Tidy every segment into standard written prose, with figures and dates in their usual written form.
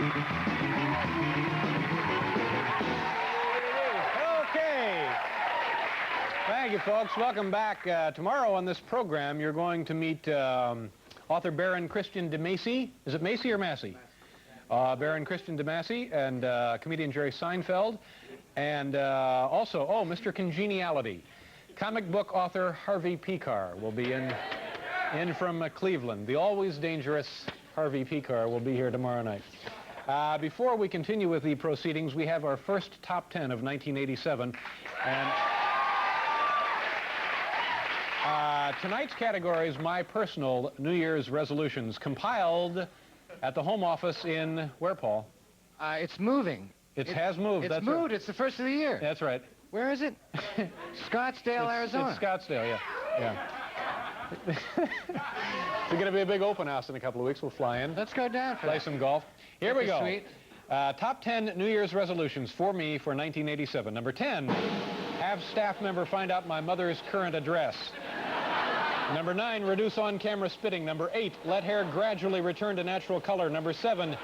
Okay. Thank you, folks. Welcome back. Tomorrow on this program, you're going to meet author Baron Christian de Macy. Is it Macy or Massey? Baron Christian de Macy and comedian Jerry Seinfeld. And also, Mr. Congeniality. Comic book author Harvey Pekar will be in from Cleveland. The always dangerous Harvey Pekar will be here tomorrow night. Before we continue with the proceedings, we have our first top 10 of 1987. And tonight's category is my personal New Year's resolutions, compiled at the Home Office in, where, Paul? It's moving. It has moved. It's moved. Right. It's the first of the year. That's right. Where is it? Scottsdale, Arizona. It's Scottsdale, yeah. It's going to be a big open house in a couple of weeks. We'll fly in. Let's go down for play that. some golf. Here we go. Sweet. Top 10 New Year's resolutions for me for 1987. Number 10, have staff member find out my mother's current address. Number 9, reduce on-camera spitting. Number 8, let hair gradually return to natural color. Number 7,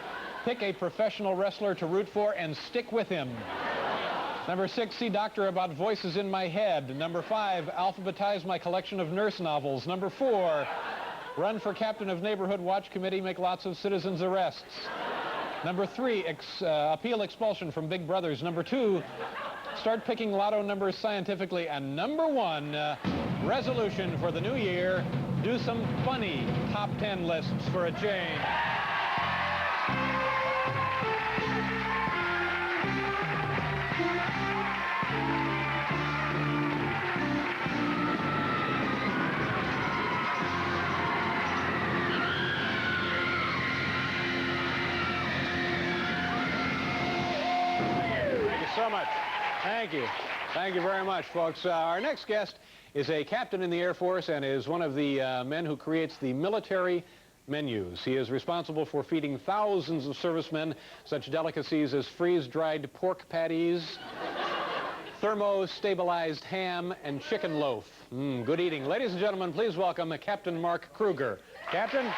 pick a professional wrestler to root for and stick with him. Number 6, see doctor about voices in my head. Number 5, alphabetize my collection of nurse novels. Number 4, run for captain of neighborhood watch committee, make lots of citizens arrests. Number 3, appeal expulsion from Big Brothers. Number 2, start picking lotto numbers scientifically. And number 1, resolution for the new year, do some funny top 10 lists for a change. So much. Thank you. Thank you very much, folks. Our next guest is a captain in the Air Force and is one of the men who creates the military menus. He is responsible for feeding thousands of servicemen such delicacies as freeze-dried pork patties, thermo-stabilized ham, and chicken loaf. Good eating. Ladies and gentlemen, please welcome Captain Mark Kruger. Captain?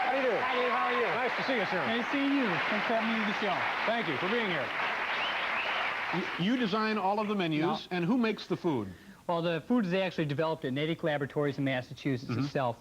How do you do? Hi, Dave. How are you? Nice to see you, sir. Nice seeing you. Thanks for having me to the show. Thank you for being here. You design all of the menus, and who makes the food? Well, the food is actually developed at Natick Laboratories in Massachusetts itself.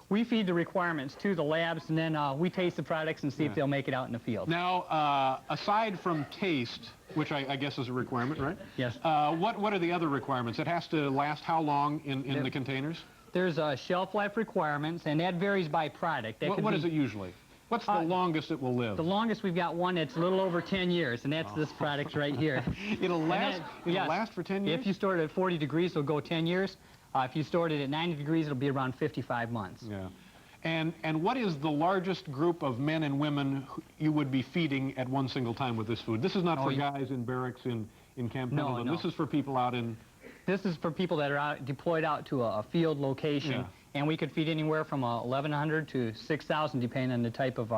We feed the requirements to the labs, and then we taste the products and see if they'll make it out in the field. Now, aside from taste, which I guess is a requirement, right? Yes. What are the other requirements? It has to last how long in the containers? There's shelf life requirements, and that varies by product. What is it usually? What's the longest it will live? The longest we've got one that's a little over 10 years, and that's this product right here. It'll last? It'll last for 10 years? If you store it at 40 degrees, it'll go 10 years. If you stored it at 90 degrees, it'll be around 55 months. Yeah. And what is the largest group of men and women you would be feeding at one single time with this food? This is not for guys in barracks in Camp Pendleton. No. This is for people out in... This is for people that are deployed out to a field location, and we could feed anywhere from 1,100 to 6,000, depending on the type of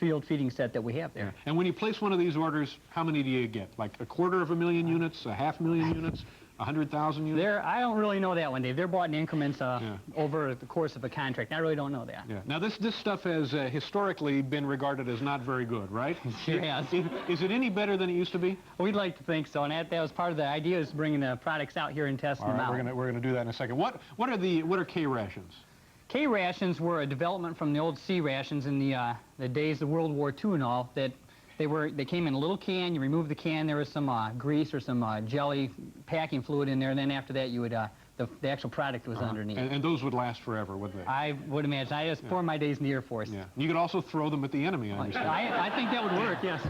field feeding set that we have there. Yeah. And when you place one of these orders, how many do you get? Like 250,000 units, 500,000 units, 100,000 units? I don't really know that one, Dave. They're bought in increments over the course of a contract. I really don't know that. Yeah. Now, this stuff has historically been regarded as not very good, right? Sure has. Is it any better than it used to be? We'd like to think so, and that was part of the idea, is bringing the products out here and testing them out. We're gonna do that in a second. What are K rations? K rations were a development from the old C rations in the days of World War II and all. That they came in a little can. You remove the can. There was some grease or some jelly packing fluid in there, and then after that, you would the actual product was underneath. And those would last forever, wouldn't they? I would imagine. I just for my days in the Air Force. Yeah. You could also throw them at the enemy, I understand. I think that would work. Yes.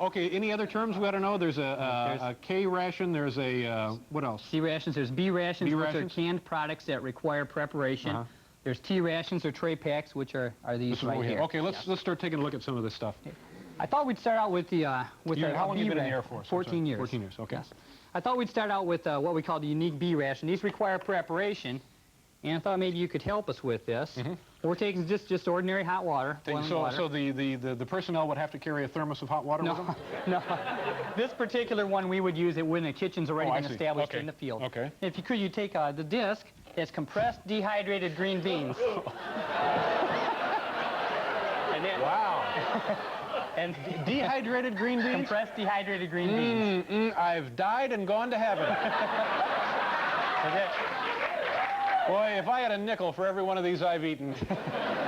Okay. Any other terms we ought to know? There's a K ration. There's a what else? C rations. There's B rations, which are canned products that require preparation. There's T rations or tray packs, which are these right here. Okay, let's start taking a look at some of this stuff. I thought we'd start out with the how long have you been in the Air Force? 14 years. 14 years. Okay. Yes. I thought we'd start out with what we call the unique B ration. These require preparation, and I thought maybe you could help us with this. We're taking just ordinary hot water. So the personnel would have to carry a thermos of hot water with them? No. This particular one we would use it when the kitchen's already been established in the field. Okay. If you could, you take the disc that's compressed dehydrated green beans. And then, Wow. and Dehydrated green beans? compressed dehydrated green beans. I've died and gone to heaven. And then, Boy, if I had a nickel for every one of these I've eaten.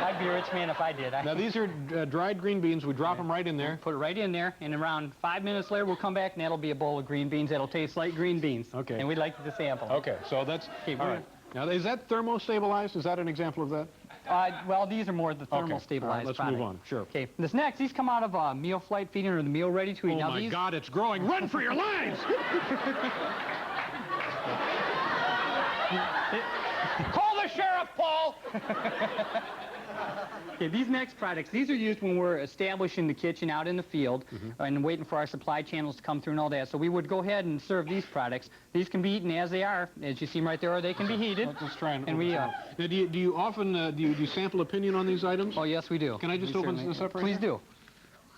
I'd be a rich man if I did. Now, these are dried green beans. We drop them right in there. Put it right in there, and around 5 minutes later, we'll come back, and that'll be a bowl of green beans that'll taste like green beans. Okay. And we'd like you to sample. Okay, so that's... Okay, all right. Now, is that thermostabilized? Is that an example of that? Well, these are more the thermal Okay. stabilized All right, let's product. move on. Sure. Okay, this next, these come out of meal flight feeding or the meal ready to eat. Oh, now, my these, God, it's growing. Run for your lives! Call the sheriff, Paul! Okay, these next products, these are used when we're establishing the kitchen out in the field and waiting for our supply channels to come through and all that. So we would go ahead and serve these products. These can be eaten as they are, as you see them right there, or they can be heated. Let's try and we, now, do you often do you sample opinion on these items? Oh, yes, we do. Can I just We open certainly- this up right Please here? do.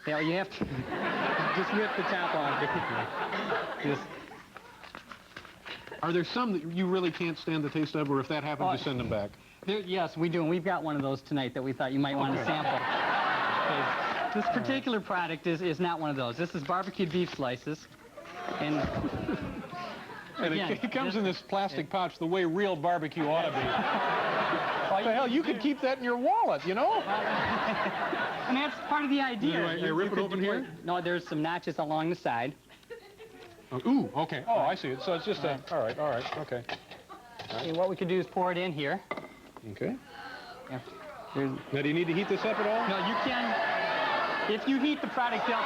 Yeah, you have to just rip the top off. Just, Are there some that you really can't stand the taste of, or if that happens, you send them back? yes, we do, and we've got one of those tonight that we thought you might want to sample. Okay. This particular product is not one of those. This is barbecued beef slices, and And again, it comes in this plastic pouch the way real barbecue ought to be. What the hell, you could keep that in your wallet, you know? and that's part of the idea. I rip it open here? No, there's some notches along the side. Oh, ooh, okay. Oh, I see it. So it's just a... All right, okay. Okay, what we could do is pour it in here. Okay. Yeah. There's, Now, do you need to heat this up at all? no, you can, if you heat the product up,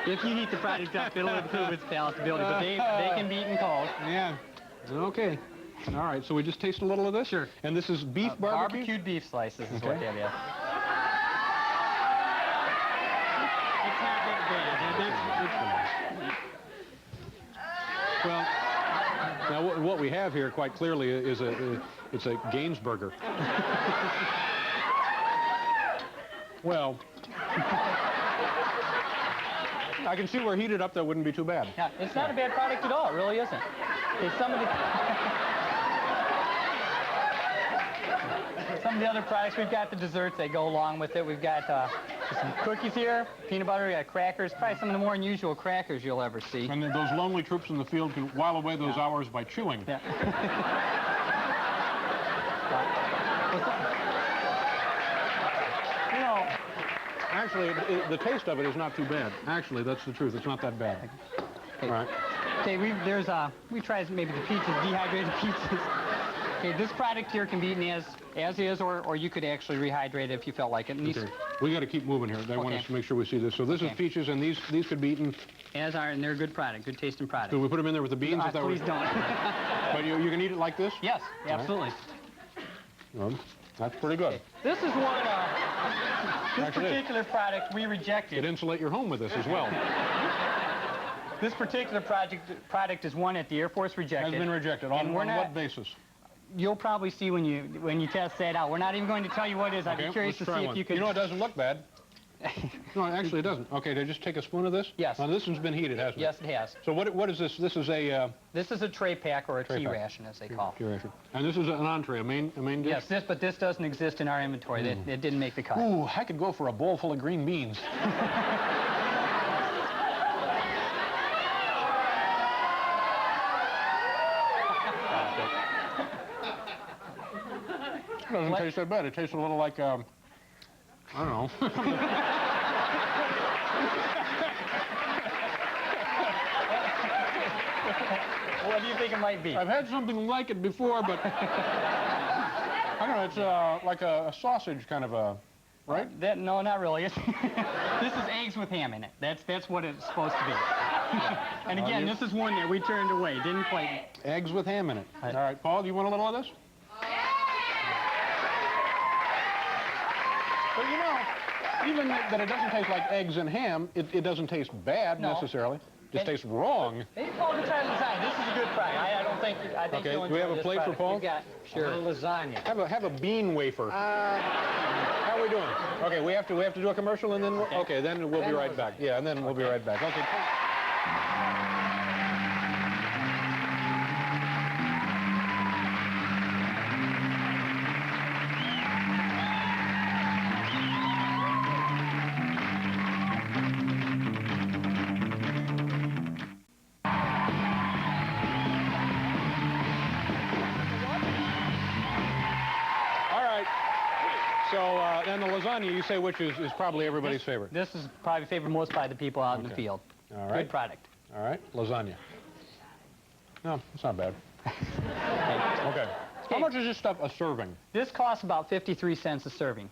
if you heat the product up, it'll improve its palatability, but they can be eaten cold. Yeah. Okay. All right, so we just taste a little of this? Sure. And this is beef barbecue? Barbecued beef slices is Okay. what that is. It's not that bad. Well, now what we have here, quite clearly, is it's a Gainsburger. Well, I can see where heated up that wouldn't be too bad. Yeah, it's not a bad product at all. It really isn't. Okay, some of the other products, we've got the desserts that go along with it. We've got some cookies here, peanut butter, we got crackers, probably some of the more unusual crackers you'll ever see. And those lonely troops in the field can while away those hours by chewing. Yeah. You know, actually, the taste of it is not too bad. Actually, that's the truth. It's not that bad. Okay. All right. Okay, we tried maybe the pizzas, dehydrated pizzas. Okay, this product here can be eaten as is, or you could actually rehydrate it if you felt like it. And these, Okay. We got to keep moving here. I want Okay. us to make sure we see this. So this is Okay. peaches, and these could be eaten. as are, and they're a good product, good tasting product. Do we put them in there with the beans? Is that Please what- don't. But you can eat it like this? Yes, absolutely. Well, that's pretty good. This is one, this Actually, particular product we you rejected. could insulate your home with this as well. This particular product is one that the Air Force rejected. Has been rejected. On And we're what not- basis? You'll probably see when you test that out. We're not even going to tell you what it is. I'd Okay, be curious let's to try see one. if you could. You know, it doesn't look bad. No, actually, it doesn't. Okay, to just take a spoon of this? Yes. Now, this one's been heated, hasn't it? Yes, it has. So what is this? This is a... This is a tray pack or a Tray tea pack. ration, as they call it. curation. And this is an entree, a main dish? Yes, but this doesn't exist in our inventory. It didn't make the cut. Ooh, I could go for a bowl full of green beans. It doesn't What? taste that bad. It tastes a little like, I don't know. What do you think it might be? I've had something like it before, but I don't know. It's like a sausage kind of a, right? No, not really. This is eggs with ham in it. That's what it's supposed to be. And again, this is one that we turned away. Didn't quite. Eggs with ham in it. All right, Paul, do you want a little of this? But you know, even that it doesn't taste like eggs and ham, it doesn't taste bad No. necessarily. It just tastes wrong. Hey, Paul, good time design. This is a good product. I don't think. I think Okay, you'll do we have enjoy a this plate for product. Paul? We've got sure. lasagna. Have a bean wafer. How are we doing? Okay, we have to do a commercial and then okay, then we'll be right back. Yeah, and then we'll be right back. Okay. So, and the lasagna, you say, which is probably everybody's favorite. This is probably favored most by the people out in the Okay. field. All right. Good product. All right, lasagna. No, it's not bad. Okay. How much is this stuff a serving? This costs about 53 cents a serving.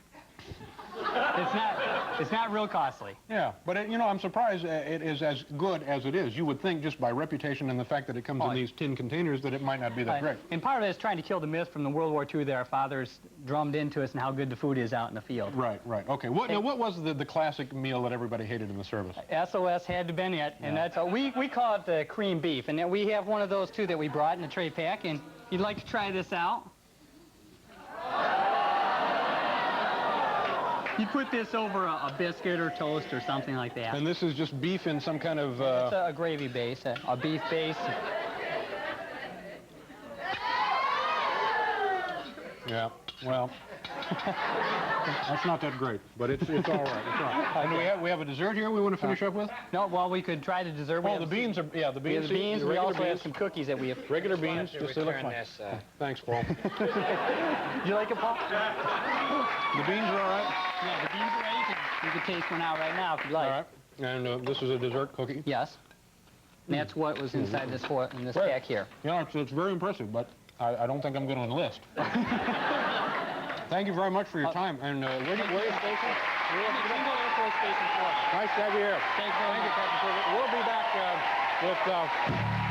It's not real costly. Yeah, but you know, I'm surprised it is as good as it is. You would think just by reputation and the fact that it comes in these tin containers that it might not be that great. And part of it is trying to kill the myth from the World War II that our fathers drummed into us and how good the food is out in the field. Right, right. Okay. Now, what was the classic meal that everybody hated in the service? SOS had to been it, and that's we call it the cream beef, and then we have one of those too that we brought in a tray pack. And you'd like to try this out? You put this over a biscuit or toast or something like that. And this is just beef in some kind of... It's a gravy base, a beef base. Yeah, well, that's not that great, but it's all right. It's all right. And we have a dessert here we want to finish up with? No, well, we could try the dessert. Oh, the beans are, yeah, the We have beans. the beans. the We regular also beans. have some cookies that we have. Regular beans, just they look fine. Thanks, Paul. You like it, Paul? The beans are all right? Yeah, the beans are ready. You could taste one out right now if you'd like. All right. And this is a dessert cookie? Yes. And that's what was inside this pack here. Yeah, it's very impressive, but I don't think I'm going to enlist. Thank you very much for your time. And where are you stationed? We're at the Kimball Air Force Station, Florida. Nice to have you here. Thank you very much. Captain Silver. We'll be back with